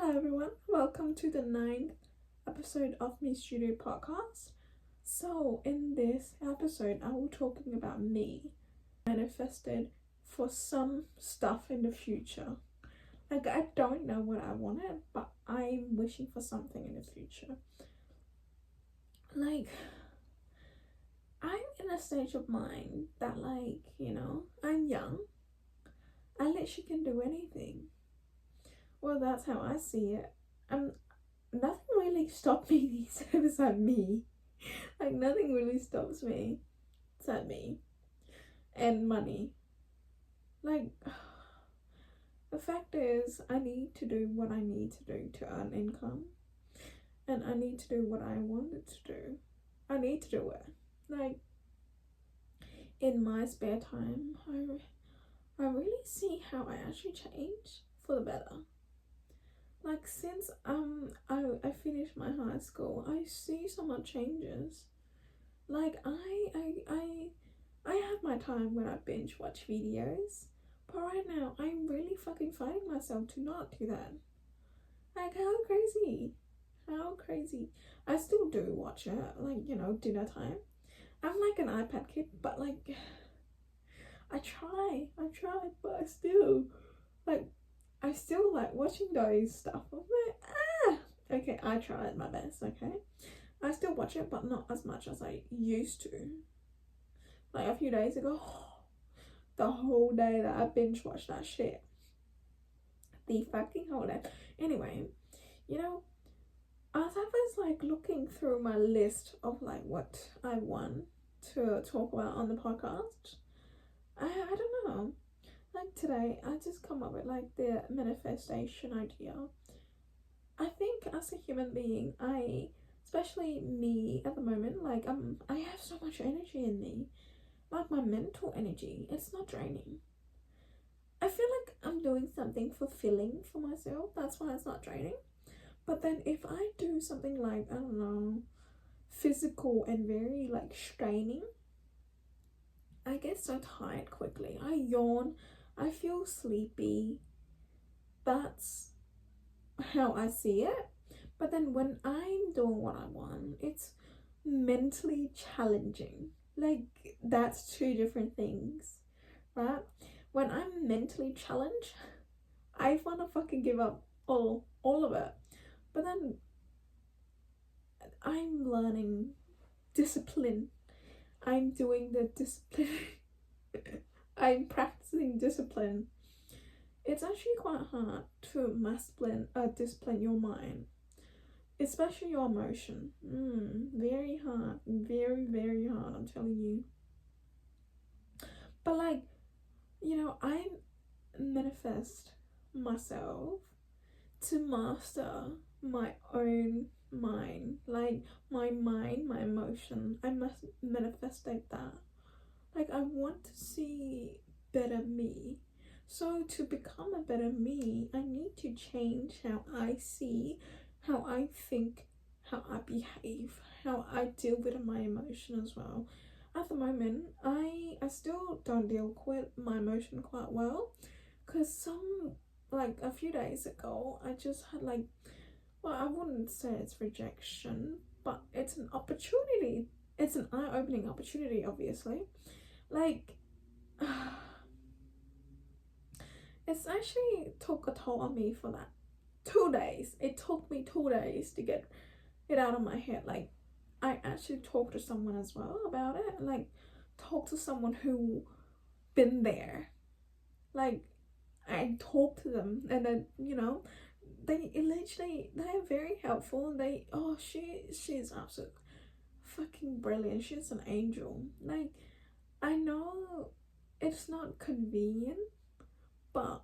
Hello everyone, welcome to the 9th episode of Me Studio Podcast. So in this episode I will talking about me manifested for some stuff in the future. Like I don't know what I wanted, but I'm wishing for something in the future. Like I'm in a stage of mind that I'm young. I literally can do anything. Well, that's how I see it. Nothing really stopped me these days except me. Like nothing really stops me except me and money. Like the fact is, I need to do what I need to do to earn income, and I need to do what I wanted to do. I need to do it. Like in my spare time, I really see how I actually change for the better. Like since I finished my high school, I see so much changes. Like I have my time when I binge watch videos, but right now I'm really fucking fighting myself to not do that. Like how crazy. How crazy. I still do watch it, like, dinner time. I'm like an iPad kid, but like I try, but I still like watching those stuff. I'm like, okay, I tried my best, okay? I still watch it, but not as much as I used to. Like a few days ago, the whole day that I binge watched that shit. The fucking whole day. Anyway, as I was like looking through my list of like what I want to talk about on the podcast, I don't know. Like today, I just come up with like the manifestation idea. I think as a human being, especially me at the moment, like I have so much energy in me, like my mental energy. It's not draining. I feel like I'm doing something fulfilling for myself. That's why it's not draining. But then if I do something like, I don't know, physical and very like straining, I get so tired quickly. I yawn. I feel sleepy. That's how I see it. But then when I'm doing what I want, it's mentally challenging. Like that's two different things, right? When I'm mentally challenged, I wanna fucking give up all of it. But then I'm learning discipline. I'm doing the discipline. I'm practicing discipline. It's actually quite hard to discipline your mind, especially your emotion. Very hard, very hard. I'm telling you. But like, I manifest myself to master my own mind, like my mind, my emotion. I must manifestate that. Like I want to see better me. So to become a better me, I need to change how I see, how I think, how I behave, how I deal with my emotion as well. At the moment, I still don't deal with my emotion quite well, because like a few days ago, I just had like, well, I wouldn't say it's rejection, but it's an opportunity. It's an eye-opening opportunity, obviously. Like, it's actually took a toll on me for that 2 days. It took me 2 days to get it out of my head. Like I actually talked to someone as well about it. Like talk to someone who been there. Like I talked to them, and then they're very helpful, and she's absolutely fucking brilliant. She's an angel. Like I know it's not convenient, but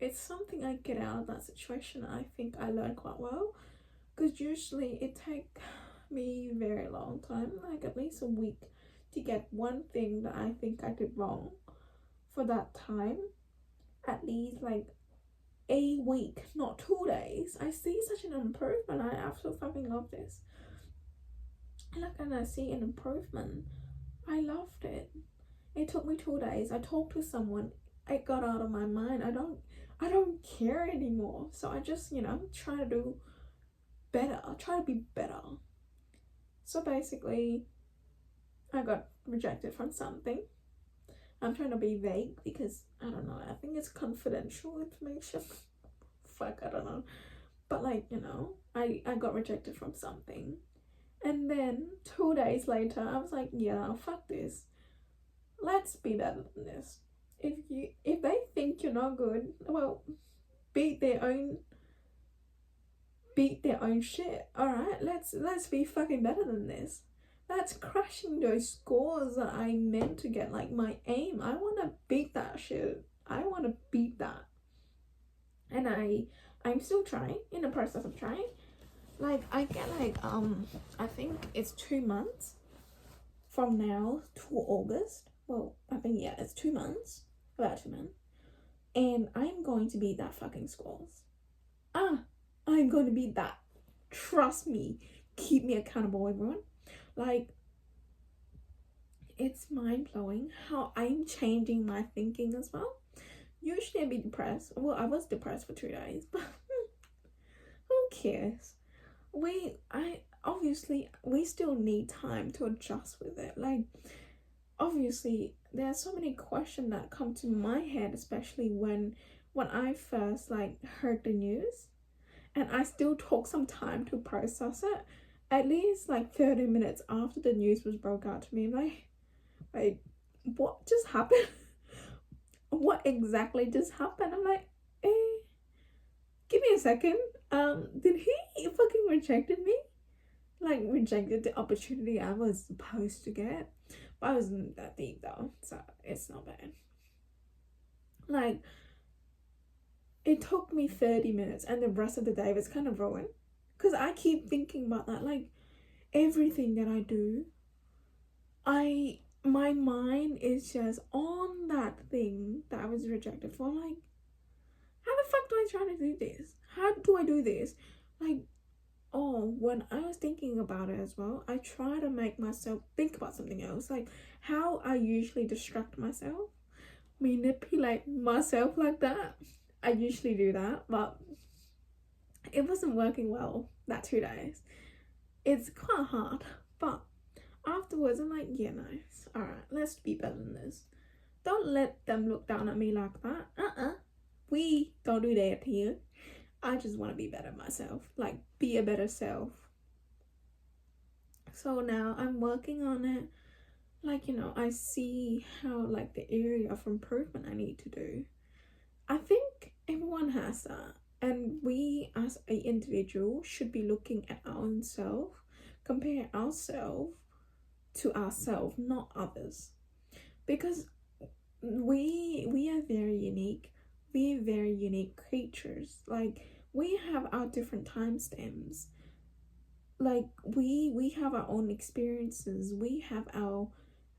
it's something I get out of that situation. I think I learned quite well, because usually it take me very long time, like at least a week, to get one thing that I think I did wrong for that time. At least like a week, not 2 days. I see such an improvement. I absolutely fucking love this. And I see an improvement. I loved it. It took me 2 days. I talked to someone. It got out of my mind. I don't care anymore. So I just, try to do better. I try to be better. So basically, I got rejected from something. I'm trying to be vague because I don't know. I think it's confidential information. Fuck, I don't know. But like, I got rejected from something. And then 2 days later, I was like, yeah, fuck this. Let's be better than this. If they think you're not good, well, beat their own shit. Alright, let's be fucking better than this. That's crushing those scores that I meant to get, like my aim. I wanna beat that shit. I wanna beat that. And I'm still trying, in the process of trying. Like I get I think it's 2 months from now to August. Well, I think it's 2 months. About 2 months. And I'm going to beat that fucking scores. I'm going to beat that. Trust me. Keep me accountable, everyone. Like, it's mind-blowing how I'm changing my thinking as well. Usually I'd be depressed. Well, I was depressed for 2 days, but who cares? We still need time to adjust with it. Like, obviously, there are so many questions that come to my head, especially when I first heard the news, and I still took some time to process it. At least 30 minutes after the news was broke out to me, like, what just happened? What exactly just happened? I'm like, give me a second. Did he fucking rejected me? Rejected the opportunity I was supposed to get? But I wasn't that deep though, so it's not bad. It took me 30 minutes and the rest of the day was kind of ruined. Because I keep thinking about that. Everything that I do, my mind is just on that thing that I was rejected for. I'm like, how the fuck do I try to do this? How do I do this? When I was thinking about it as well, I try to make myself think about something else. How I usually distract myself, manipulate myself like that. I usually do that, but it wasn't working well that 2 days. It's quite hard, but afterwards I'm like, yeah, nice. Alright, let's be better than this. Don't let them look down at me like that. We don't do that here. I just want to be better myself. Be a better self. So now I'm working on it. I see how the area of improvement I need to do. I think everyone has that. And we as an individual should be looking at our own self, compare ourselves to ourselves, not others. Because we are very unique. We're very unique creatures. We have our different timestamps. We have our own experiences. We have our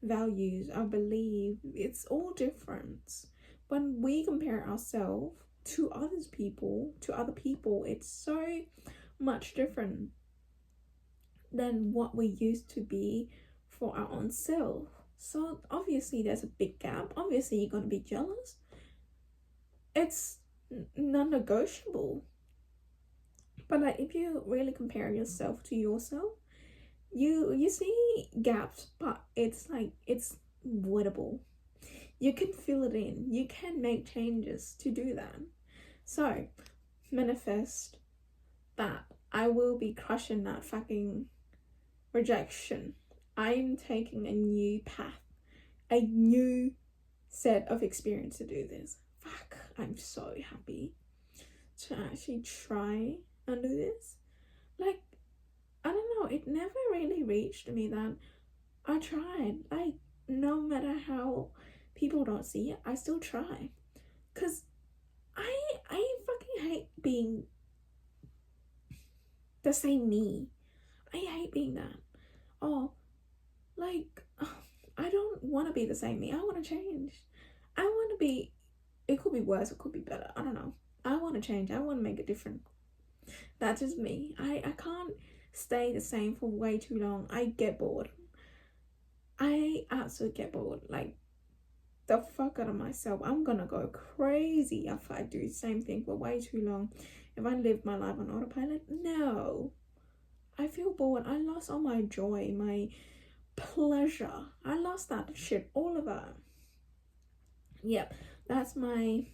values, our belief. It's all different. When we compare ourselves to other people, it's so much different than what we used to be for our own self. So obviously there's a big gap. Obviously you're going to be jealous. It's non-negotiable. But if you really compare yourself to yourself, you see gaps, but it's avoidable. You can fill it in. You can make changes to do that. So manifest that I will be crushing that fucking rejection. I'm taking a new path, a new set of experience to do this. Fuck, I'm so happy to actually try and do this. I don't know, it never really reached me that I tried. No matter how people don't see it, I still try. Cause I fucking hate being the same me. I hate being that. I don't want to be the same me. I want to change. I want to be, it could be worse, it could be better. I don't know. I want to change. I want to make it different. That's just me. I can't stay the same for way too long. I get bored. I absolutely get bored. the fuck out of myself. I'm gonna go crazy if I do the same thing for way too long. If I live my life on autopilot, no. I feel bored. I lost all my joy, my pleasure. I lost that shit, all of that. Yep, that's my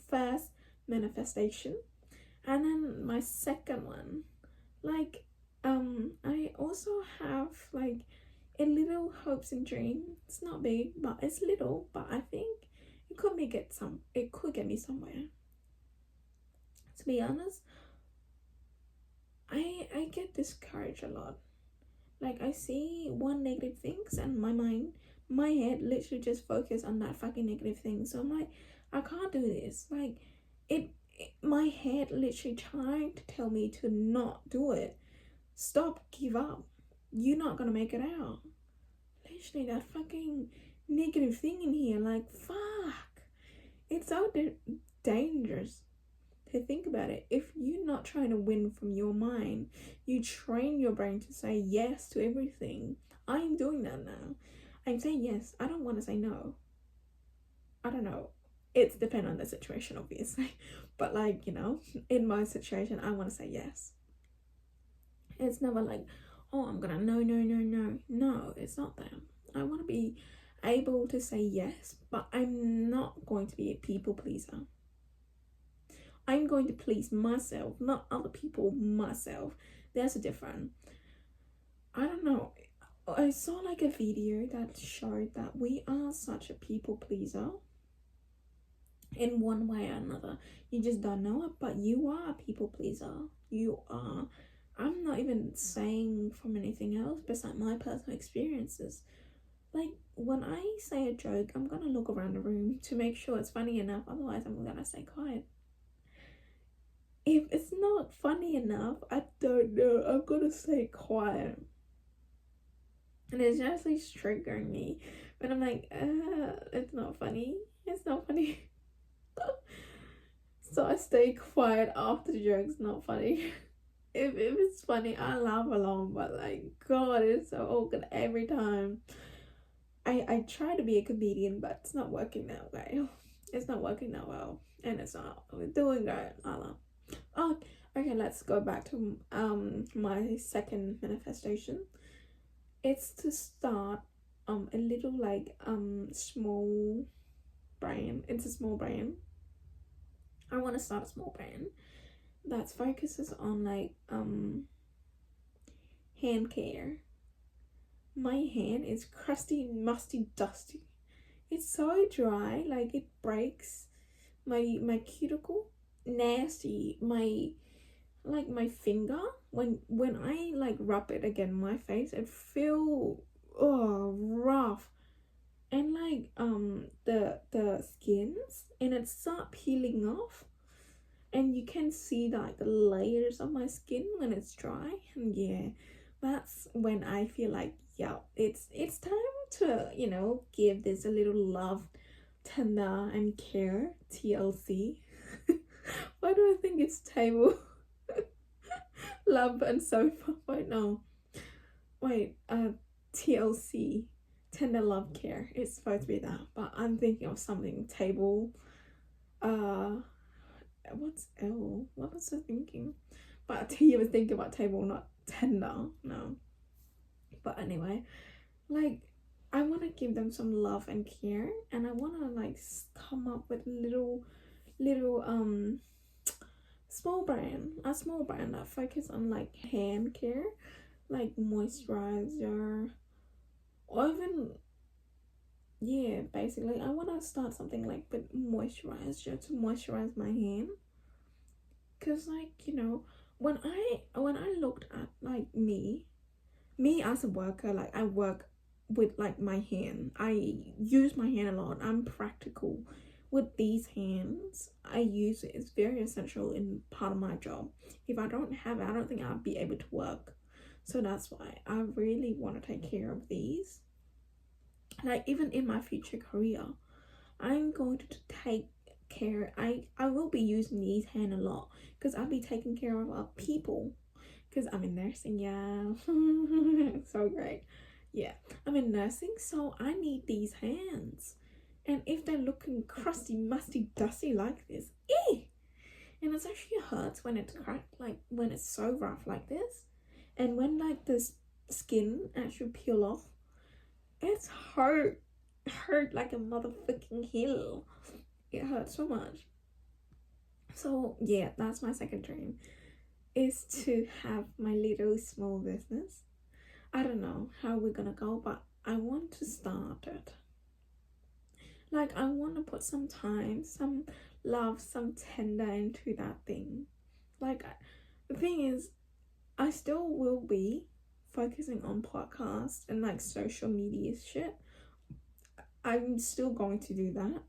first manifestation. And then my second one, like, I also have like a little hopes and dream. It's not big, but it's little, but I think it could get me somewhere. To be honest, I get discouraged a lot. Like, I see one negative things and my head literally just focus on that fucking negative thing. So I'm like, I can't do this. Like, my head literally trying to tell me to not do it. Stop, give up. You're not gonna make it out. Literally that fucking negative thing in here, like, fuck. It's so dangerous to think about it. If you're not trying to win from your mind, you train your brain to say yes to everything. I'm doing that now. I'm saying yes. I don't want to say no. I don't know. It's dependent on the situation, obviously. But like, you know, in my situation, I want to say yes. It's never like, oh, I'm gonna no. No, it's not that. I want to be able to say yes, but I'm not going to be a people pleaser. I'm going to please myself, not other people, myself. There's a difference. I don't know. I saw like a video that showed that we are such a people pleaser in one way or another. You just don't know it, but you are a people pleaser. You are. I'm not even saying from anything else besides my personal experiences. Like, when I say a joke, I'm gonna look around the room to make sure it's funny enough, otherwise I'm gonna stay quiet. If it's not funny enough, I don't know, I'm gonna stay quiet. And it's actually triggering me when I'm like, it's not funny. So I stay quiet after the joke's not funny. If it's funny, I laugh along, but like, God, it's so awkward every time. I try to be a comedian, but it's not working that way. It's not working that well, and it's not. We're doing great, Lala. Oh, okay, let's go back to my second manifestation. It's to start a little like small brand. It's a small brand. I want to start a small brand that focuses on like hand care. My hand is crusty, musty, dusty. It's so dry, like it breaks my cuticle. Nasty. My finger, when I like rub it again my face, it feel rough. And like the skins, and it start peeling off, and you can see like the layers of my skin when it's dry. And yeah, that's when I feel like, yeah, it's time to, you know, give this a little love, tender and care. TLC. Why do I think it's table, lamp and sofa? Wait, TLC, tender love care. It's supposed to be that, but I'm thinking of something table. What's L? What was I thinking? But T was thinking about table, not tender. No. But anyway, like, I want to give them some love and care, and I want to like come up with little small brand that focus on like hand care, like moisturizer, or even, yeah, basically I want to start something like with moisturizer to moisturize my hand. Because like, you know, when I looked at like me as a worker, like I work with like my hand, I use my hand a lot, I'm practical with these hands. I use it. It's very essential in part of my job. If I don't have it, I don't think I'll be able to work. So that's why I really want to take care of these. Like, even in my future career, I'm going to take care. I will be using these hands a lot because I'll be taking care of people, because I'm in nursing. Yeah. So great. Yeah, I'm in nursing, so I need these hands. And if they're looking crusty, musty, dusty like this, and it actually hurts when it's cracked, like when it's so rough like this. And when like this skin actually peel off, it's hurt like a motherfucking hell. It hurts so much. So yeah, that's my second dream, is to have my little small business. I don't know how we're gonna go, but I want to start it. Like, I want to put some time, some love, some tender into that thing. Like, the thing is, I still will be focusing on podcasts and like social media shit. I'm still going to do that.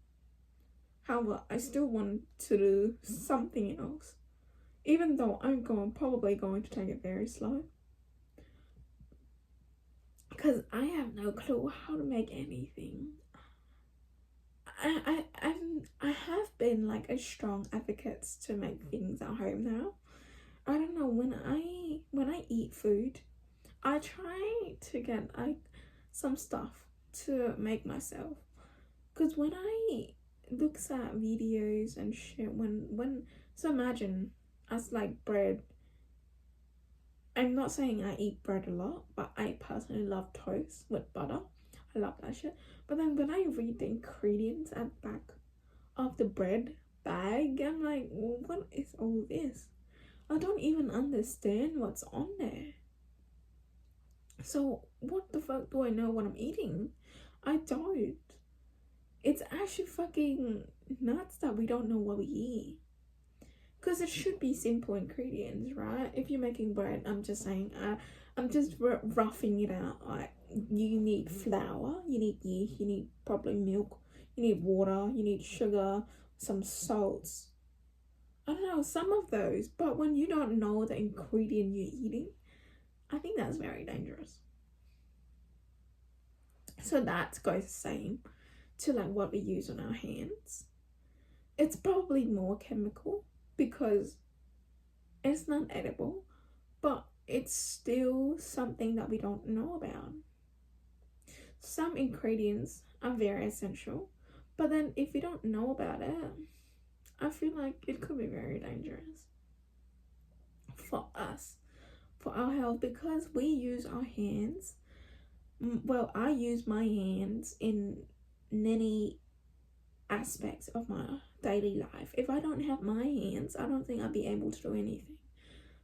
However, I still want to do something else, even though I'm probably going to take it very slow, because I have no clue how to make anything. I have been like a strong advocate to make things at home now. I don't know, when I eat food, I try to get like some stuff to make myself. Cause when I looks at videos and shit, so imagine as like bread. I'm not saying I eat bread a lot, but I personally love toast with butter. I love that shit. But then when I read the ingredients at the back of the bread bag, I'm like, well, what is all this? I don't even understand what's on there. So what the fuck do I know what I'm eating? I don't. It's actually fucking nuts that we don't know what we eat. Because it should be simple ingredients, right? If you're making bread, I'm just saying, I'm just roughing it out. Like, you need flour, you need yeast, you need probably milk, you need water, you need sugar, some salts. I don't know, some of those. But when you don't know the ingredient you're eating, I think that's very dangerous. So that goes the same to like what we use on our hands. It's probably more chemical because it's not edible, but it's still something that we don't know about. Some ingredients are very essential, but then if you don't know about it, I feel like it could be very dangerous for us, for our health, because we use our hands. Well, I use my hands in many aspects of my daily life. If I don't have my hands, I don't think I'd be able to do anything.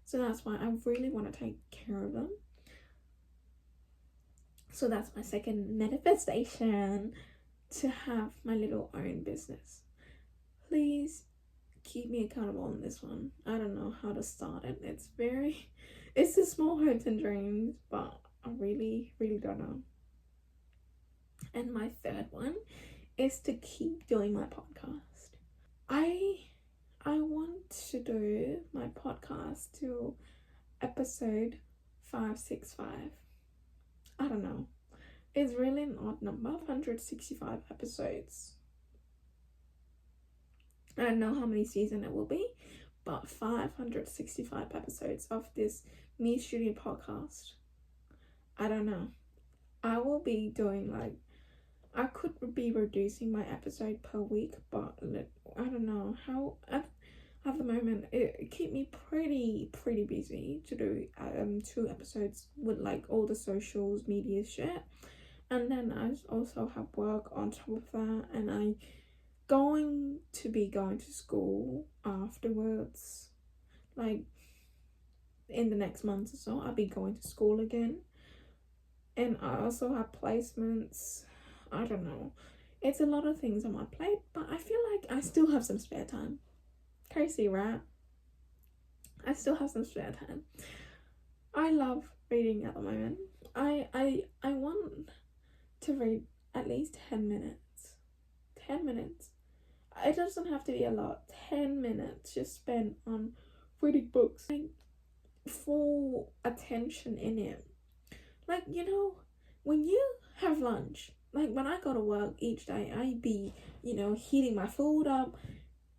So that's why I really want to take care of them. So that's my second manifestation, to have my little own business. Please keep me accountable on this one. I don't know how to start it. It's the small hopes and dreams, but I really don't know. And my third one is to keep doing my podcast. I want to do my podcast to episode 565. I don't know. It's really an odd number, 165 episodes. I don't know how many seasons it will be, but 565 episodes of this Me Studio podcast. I don't know. I will be doing like, I could be reducing my episode per week, but I don't know how. At the moment, it keep me pretty busy to do 2 episodes with like all the socials, media shit, and then I also have work on top of that, and I going to school afterwards, like in the next month or so. I'll be going to school again, and I also have placements. I don't know, it's a lot of things on my plate, but I feel like I still have some spare time. Crazy, right? I still have some spare time. I love reading at the moment. I want to read at least 10 minutes. 10 minutes. It doesn't have to be a lot. 10 minutes just spent on reading books. Like, full attention in it. Like, you know, when you have lunch, like when I go to work each day, I be, heating my food up.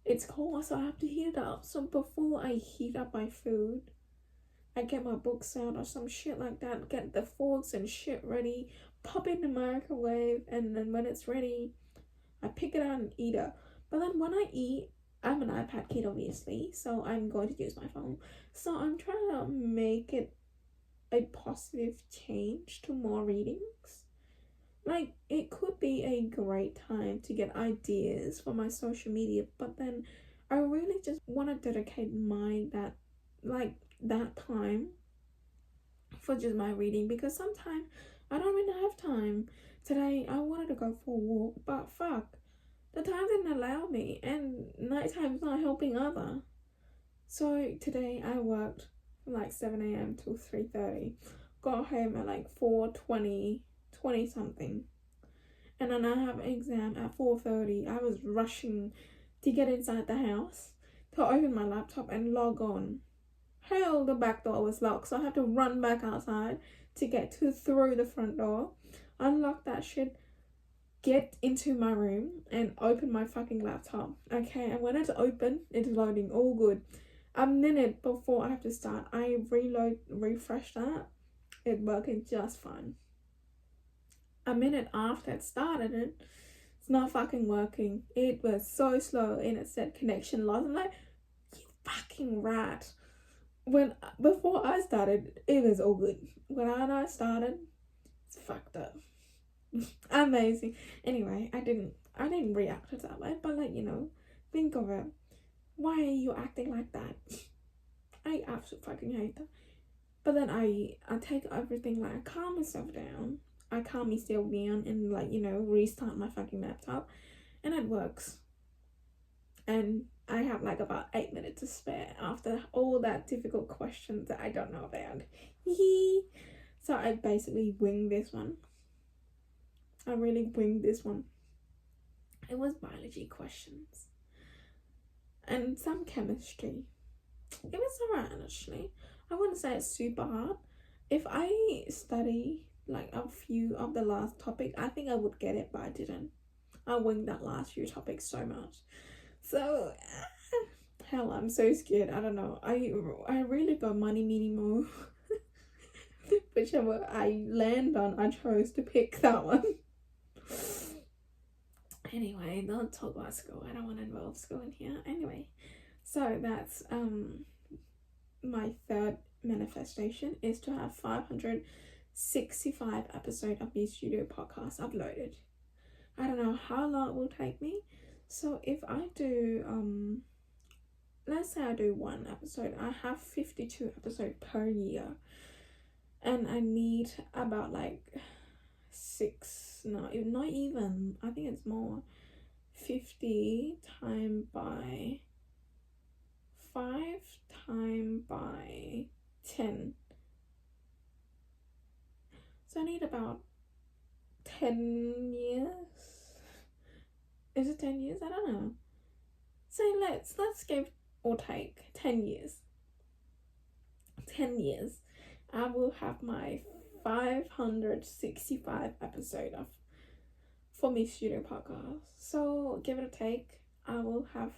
It's cold, so I have to heat it up. So before I heat up my food, I get my books out or some shit like that, get the forks and shit ready, pop it in the microwave, and then when it's ready, I pick it out and eat it. But then when I eat, I'm an iPad kid, obviously, so I'm going to use my phone. So I'm trying to make it a positive change to more readings. Like, it could be a great time to get ideas for my social media, but then I really just want to dedicate that time for just my reading, because sometimes I don't really have time. Today I wanted to go for a walk, but fuck, the time didn't allow me, and nighttime's not helping either. So today I worked from like 7 a.m. till 3:30. Got home at like 4:20, 20 something. And then I have an exam at 4:30. I was rushing to get inside the house to open my laptop and log on. Hell, the back door was locked, so I had to run back outside to get through the front door, unlock that shit, get into my room, and open my fucking laptop. Okay, and when it's open, it's loading, all good. A minute before I have to start, I refresh that, it's working just fine. A minute after it started, it's not fucking working. It was so slow, and it said connection lost. I'm like, you fucking rat. Before I started, it was all good. When I started, it's fucked up. Amazing. Anyway, I didn't react to that way, but like, think of it. Why are you acting like that? I absolutely fucking hate that. But then I take everything, like, I calm myself down. I calm myself down and, like, restart my fucking laptop, and it works. And I have like about 8 minutes to spare after all that difficult questions that I don't know about. So I basically winged this one. I really winged this one. It was biology questions and some chemistry. It was alright, actually. I wouldn't say it's super hard. If I study like a few of the last topic, I think I would get it, but I didn't. I winged that last few topics so much. So, hell, I'm so scared. I don't know. I really got money, minimo. Whichever I land on, I chose to pick that one. Anyway, don't talk about school. I don't want to involve school in here. Anyway, so that's my third manifestation is to have 565 episodes of the studio podcast uploaded. I don't know how long it will take me. So if I do let's say I do one episode, I have 52 episodes per year, and I need about like not even, I think it's more, 50 times by 5 times by 10. So I need about 10 years. Is it 10 years? I don't know. So let's give or take 10 years. 10 years. I will have my 565 episode of For Me Studio podcast. So give it a take. I will have,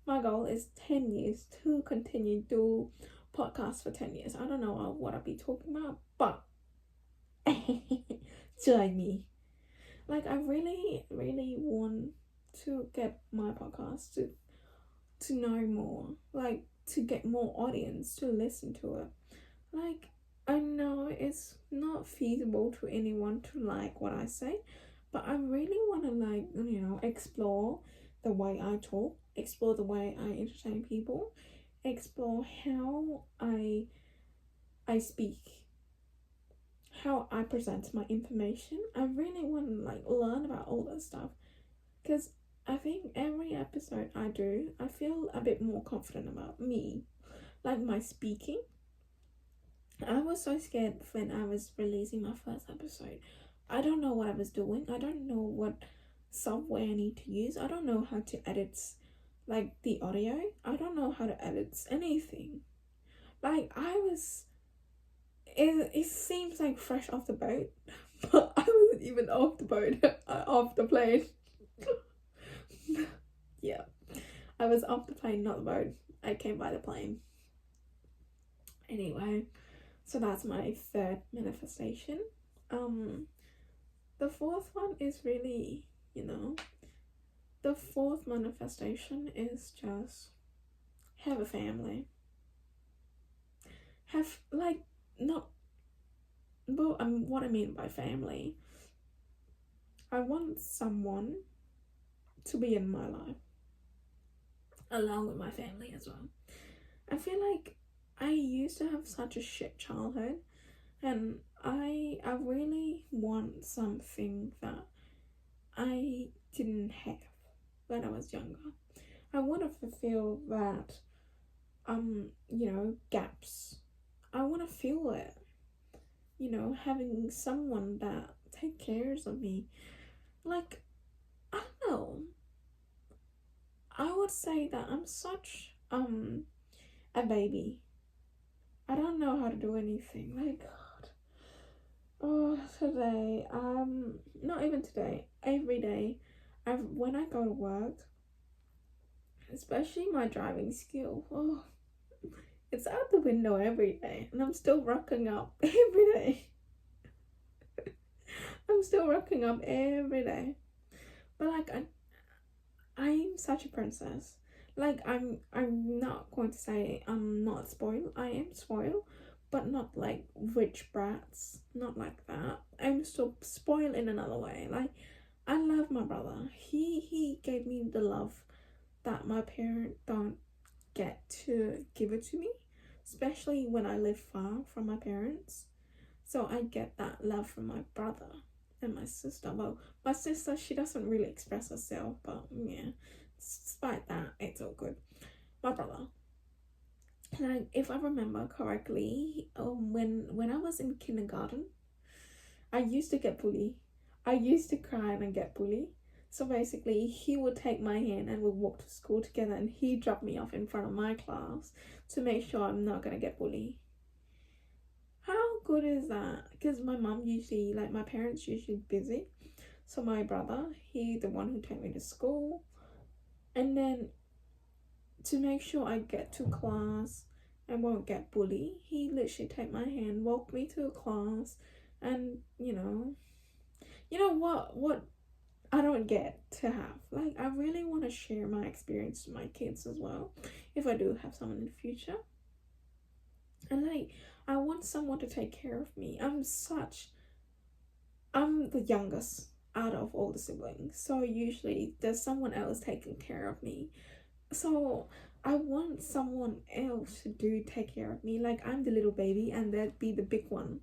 my goal is 10 years to continue do podcasts for 10 years. I don't know what I'll be talking about, but join me. Like, I really, really want to get my podcast to know more, like to get more audience to listen to it. Like, I know it's not feasible to anyone to like what I say, but I really want to, like, explore the way I talk, explore the way I entertain people, explore how I speak, how I present my information. I really want to, like, learn about all that stuff, because I think every episode I do, I feel a bit more confident about me, like my speaking. I was so scared when I was releasing my first episode. I don't know what I was doing. I don't know what software I need to use. I don't know how to edit, like, the audio. I don't know how to edit anything. Like, it seems like fresh off the boat, but I wasn't even off the boat, off the plane. Yeah, I was off the plane, not the boat. I came by the plane. Anyway, so that's my third manifestation. The fourth one is really, the fourth manifestation is just have a family. Have, like, not, well, what I mean by family, I want someone to be in my life along with my family as well. I feel like I used to have such a shit childhood, and I really want something that I didn't have when I was younger. I want to fulfill that gaps. I want to feel it. Having someone that take cares of me. Like, I don't know. I would say that I'm such a baby. I don't know how to do anything. Like, God. Oh, today. Not even today. Every day. When I go to work, especially my driving skill. Oh, it's out the window every day, and I'm still rocking up every day. I'm still rocking up every day. But like, I'm such a princess. Like, I'm not going to say I'm not spoiled. I am spoiled, but not like rich brats. Not like that. I'm still spoiled in another way. Like, I love my brother. He gave me the love that my parents don't get to give it to me, especially when I live far from my parents. So I get that love from my brother and my sister. Well, my sister, she doesn't really express herself, but yeah, despite that, it's all good. My brother, like, if I remember correctly, when I was in kindergarten, I used to get bullied. I used to cry and get bullied. So basically, he would take my hand and we'd walk to school together, and he dropped me off in front of my class to make sure I'm not gonna get bullied. How good is that? Because my parents usually busy. So my brother, he the one who took me to school. And then to make sure I get to class and won't get bullied, he literally take my hand, walk me to a class, and what I don't get to have. Like, I really want to share my experience to my kids as well, if I do have someone in the future. And like, I want someone to take care of me. I'm the youngest out of all the siblings, so usually there's someone else taking care of me. So I want someone else to take care of me. Like, I'm the little baby and they'd be the big one.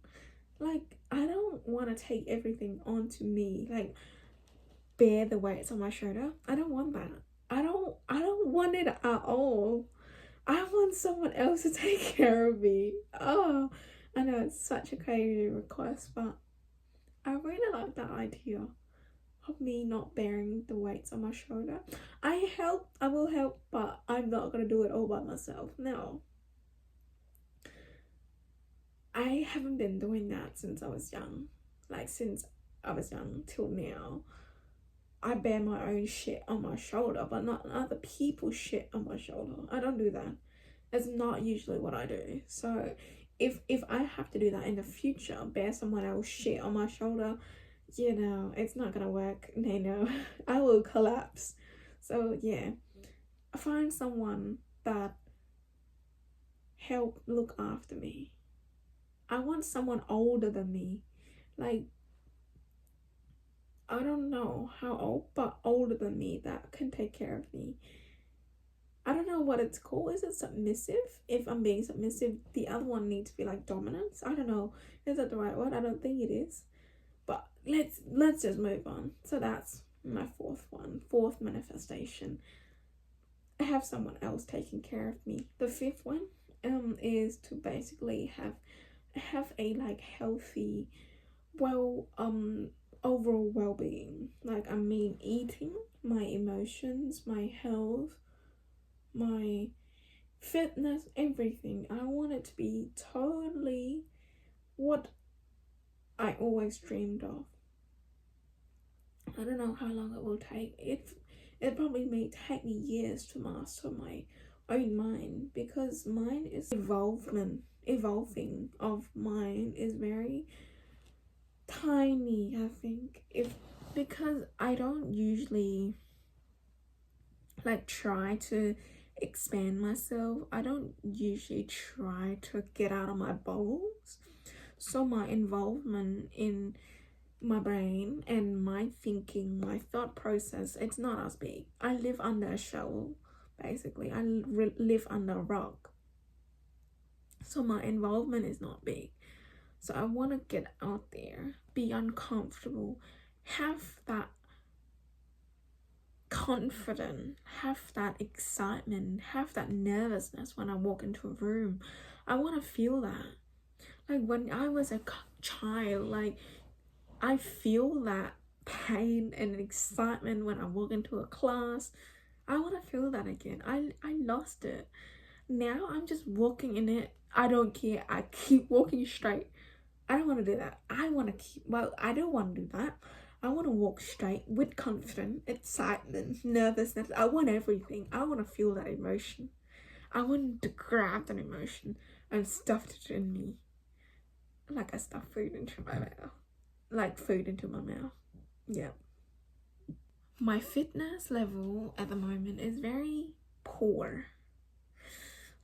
Like, I don't want to take everything onto me, like bear the weights on my shoulder. I don't want that. I don't want it at all. I want someone else to take care of me. Oh, I know it's such a crazy request, but I really like that idea of me not bearing the weights on my shoulder. I will help, but I'm not gonna do it all by myself. No. I haven't been doing that since I was young. Like, since I was young till now. I bear my own shit on my shoulder, but not other people's shit on my shoulder. I don't do that. That's not usually what I do. So if I have to do that in the future, bear someone else's shit on my shoulder, it's not gonna work. No, I will collapse. So yeah, find someone that help look after me. I want someone older than me. Like, I don't know how old, but older than me that can take care of me. I don't know what it's called. Is it submissive? If I'm being submissive, the other one needs to be like dominance. I don't know. Is that the right word? I don't think it is. But let's just move on. So that's my fourth manifestation. I have someone else taking care of me. The fifth one is to basically have a like healthy, overall well-being. Like, I mean, eating, my emotions, my health, my fitness, everything. I want it to be totally what I always dreamed of. I don't know how long it will take. It probably may take me years to master my own mind, because mine is evolving of mine is very tiny. I think because I don't usually like try to expand myself. I don't usually try to get out of my bubbles. So my involvement in my brain and my thinking, my thought process, it's not as big. I live under a shell, basically. I live under a rock. So my involvement is not big. So I want to get out there, be uncomfortable, have that confidence, have that excitement, have that nervousness when I walk into a room. I want to feel that. Like when I was a child, like I feel that pain and excitement when I walk into a class. I want to feel that again. I lost it. Now I'm just walking in it. I don't care. I keep walking straight. I don't want to do that. I want to keep, well, I don't want to do that. I want to walk straight with confidence, excitement, nervousness. I want everything. I want to feel that emotion. I want to grab that emotion and stuff it in me. Like I stuff food into my mouth. Like food into my mouth. Yeah. My fitness level at the moment is very poor.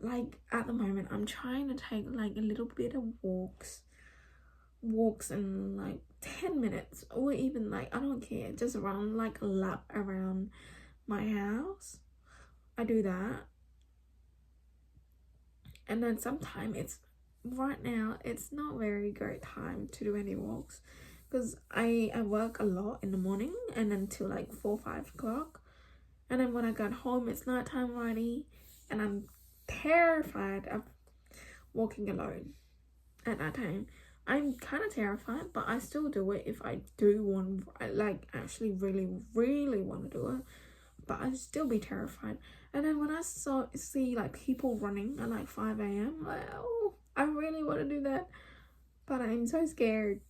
Like at the moment I'm trying to take like a little bit of walks in like 10 minutes, or even like, I don't care, just around like a lap around my house. I do that. And then sometimes right now it's not very great time to do any walks because I work a lot in the morning and until like 4-5 o'clock, and then when I got home it's nighttime already, and I'm terrified of walking alone at that time. I'm kind of terrified, but I still do it if I do want, like actually really want to do it, but I'd still be terrified. And then when I see like people running at like 5 a.m, like, oh, I really want to do that, but I'm so scared.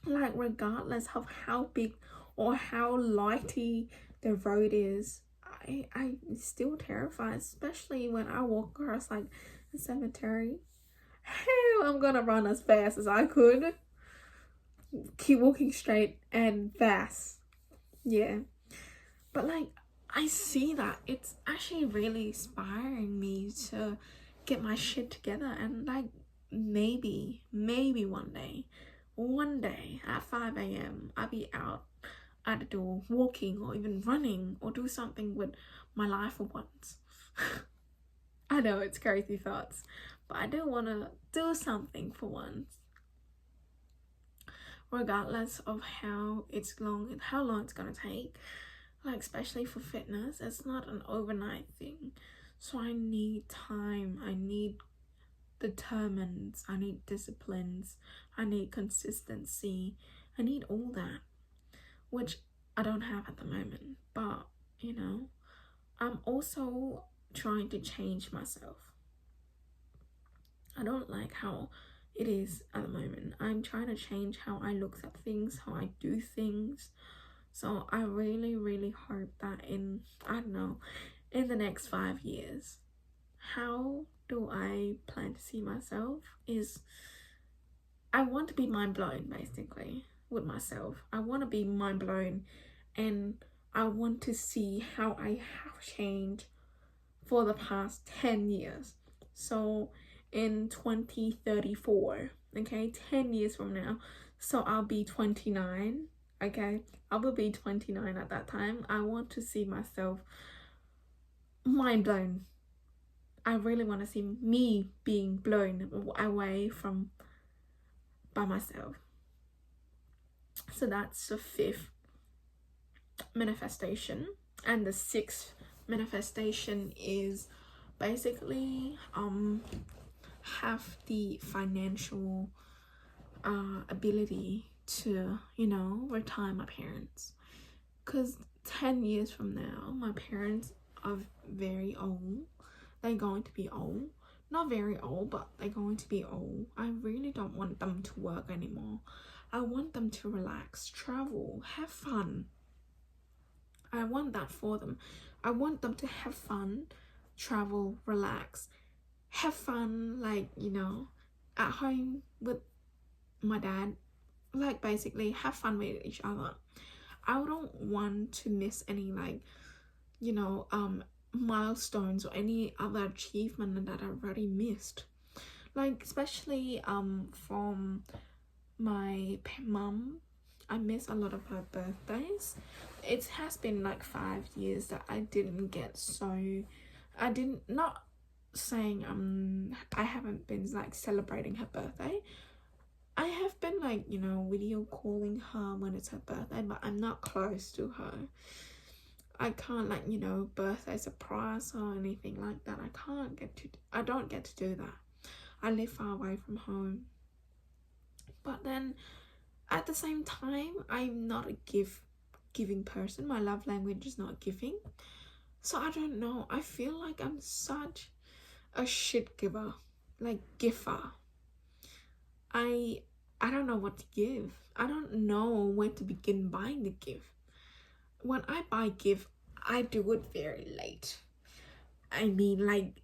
Like regardless of how big or how lighty the road is, I'm still terrified, especially when I walk across like a cemetery. Hell, I'm gonna run as fast as I could. Keep walking straight and fast. Yeah. But like, I see that it's actually really inspiring me to get my shit together, and like maybe one day at 5 a.m. I'll be out at the door walking or even running or do something with my life for once. I know it's crazy thoughts, but I do want to do something for once, regardless of how long it's gonna take. Like especially for fitness, it's not an overnight thing, so I need time, I need determines, I need disciplines, I need consistency, I need all that, which I don't have at the moment. But you know, I'm also trying to change myself. I don't like how it is at the moment. I'm trying to change how I look at things, how I do things. So I really hope that in the next 5 years, how do I plan to see myself is, I want to be mind blown basically with myself. I want to be mind blown, and I want to see how I have changed for the past 10 years. So in 2034, okay, 10 years from now, so I'll be 29. Okay, I will be 29 at that time. I want to see myself mind blown. I really want to see me being blown away from by myself. So that's the 5th manifestation, and the 6th manifestation is basically have the financial ability to, you know, retire my parents, because 10 years from now my parents are very old. They're going to be old, not very old, but they're going to be old. I really don't want them to work anymore. I want them to relax, travel, have fun. I want that for them. I want them to have fun, travel, relax, have fun, like, you know, at home with my dad, like basically have fun with each other. I don't want to miss any like milestones or any other achievement that I've already missed. Like especially from my mum, I miss a lot of her birthdays. It has been like 5 years that I didn't get, so I didn't, not saying I haven't been like celebrating her birthday. I have been like, video calling her when it's her birthday, but I'm not close to her. I can't like, birthday surprise or anything like that. I don't get to do that. I live far away from home. But then at the same time, I'm not a giving person. My love language is not giving. So I don't know. I feel like I'm such a shit giver. Like giver. I don't know what to give. I don't know when to begin buying the gift. When I buy gift, I do it very late. I mean, like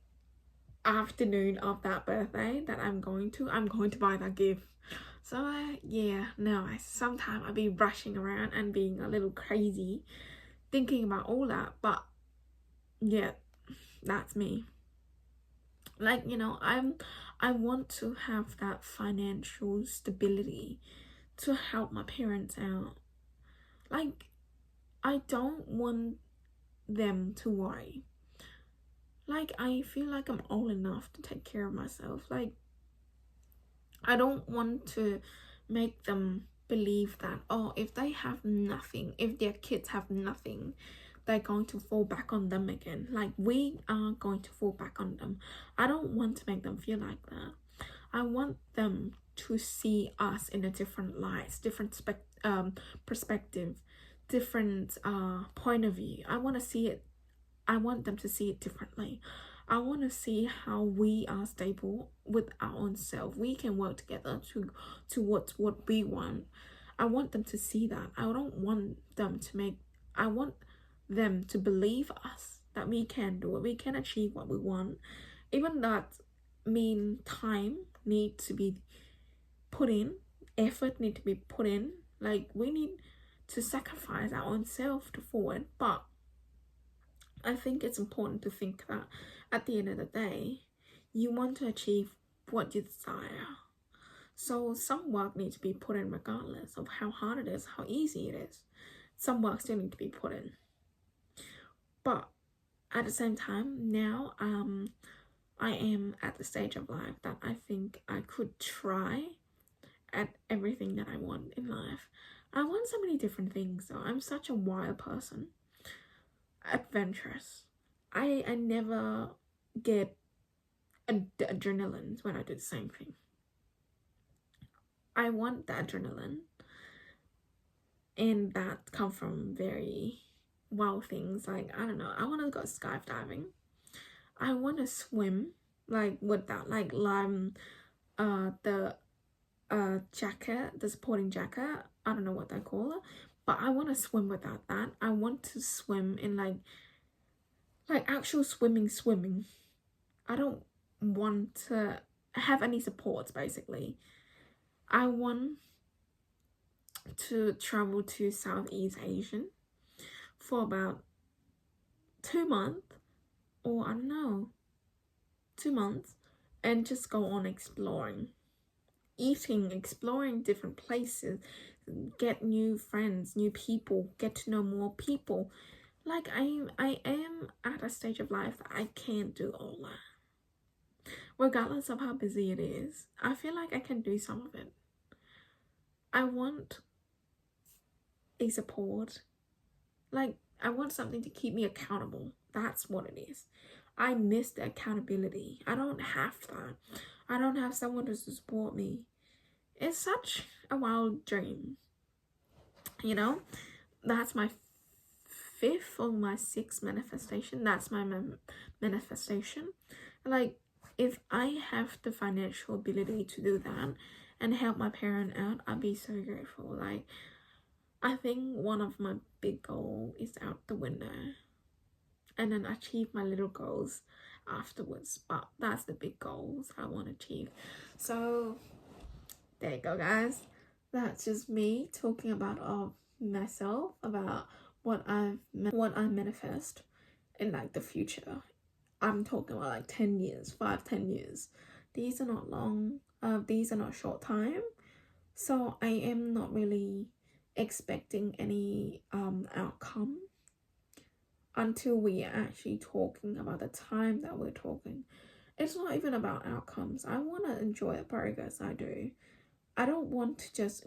afternoon of that birthday that I'm going to buy that gift. So sometimes I be rushing around and being a little crazy, thinking about all that. But yeah, that's me. Like, I want to have that financial stability to help my parents out. Like, I don't want them to worry. Like, I feel like I'm old enough to take care of myself. Like, I don't want to make them believe that, if they have nothing, if their kids have nothing, they're going to fall back on them again. Like, we are going to fall back on them. I don't want to make them feel like that. I want them to see us in a different light, different perspective, different point of view. I want them to see it differently. I want to see how we are stable with our own self. We can work together towards what we want. I want them to see that. I want them to believe us, that we can do it. We can achieve what we want. Even that time need to be put in, effort need to be put in. Like, we need to sacrifice our own self to forward. But I think it's important to think that at the end of the day, you want to achieve what you desire. So some work needs to be put in regardless of how hard it is, how easy it is. Some work still needs to be put in. But at the same time, now I am at the stage of life that I think I could try at everything that I want in life. I want so many different things though. I'm such a wild person. Adventurous. I never get adrenaline when I do the same thing. I want the adrenaline, and that come from very wild things. Like, I don't know, I want to go skydiving. I want to swim, like with that, like the jacket, the supporting jacket. I don't know what they call it, but I want to swim without that. I want to swim in like actual swimming. I don't want to have any supports, basically. I want to travel to Southeast Asia for about 2 months, or I don't know, 2 months, and just go on exploring, exploring different places, get new friends, new people, get to know more people. Like, I am at a stage of life that I can't do all that. Regardless of how busy it is, I feel like I can do some of it. I want a support. Like, I want something to keep me accountable. That's what it is. I miss the accountability. I don't have that. I don't have someone to support me. It's such a wild dream. That's my 5th or my 6th manifestation. That's my manifestation. Like, if I have the financial ability to do that and help my parent out, I'd be so grateful. Like, I think one of my big goals is out the window, and then achieve my little goals afterwards. But that's the big goals I want to achieve. So there you go, guys. That's just me talking about myself, about what I manifest in like the future. I'm talking about like 10 years, 5-10 years. These are not long, these are not short time. So I am not really expecting any outcome until we are actually talking about the time that we're talking. It's not even about outcomes. I want to enjoy the progress I do. I don't want to just,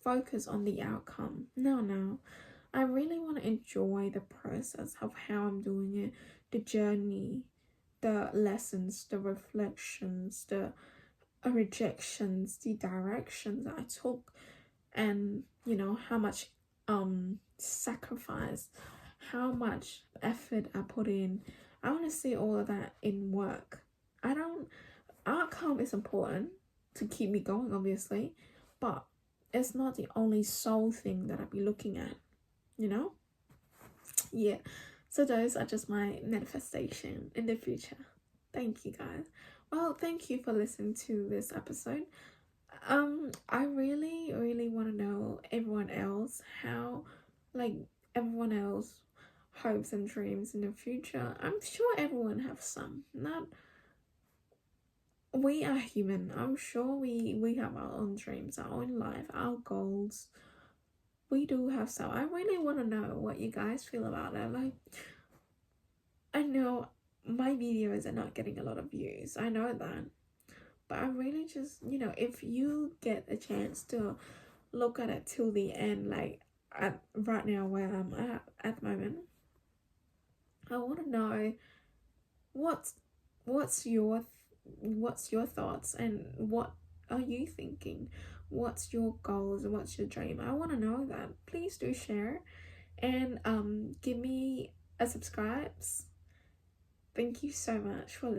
focus on the outcome. No. I really want to enjoy the process of how I'm doing it, the journey, the lessons, the reflections, the rejections, the directions I took, and how much sacrifice, how much effort I put in. I want to see all of that in work. Outcome is important to keep me going, obviously, but it's not the only sole thing that I'll be looking at, yeah. So those are just my manifestation in the future. Thank you, guys. Well, thank you for listening to this episode. I really, really want to know everyone else, how, everyone else hopes and dreams in the future. I'm sure everyone have some. We are human. I'm sure we have our own dreams, our own life, our goals. We do have some. I really want to know what you guys feel about it. I know my videos are not getting a lot of views. I know that. But I really just, if you get a chance to look at it till the end, right now where I'm at the moment, I want to know what's your thoughts, and what are you thinking? What's your goals and what's your dream? I want to know that. Please do share, and give me a subscribe. Thank you so much for listening.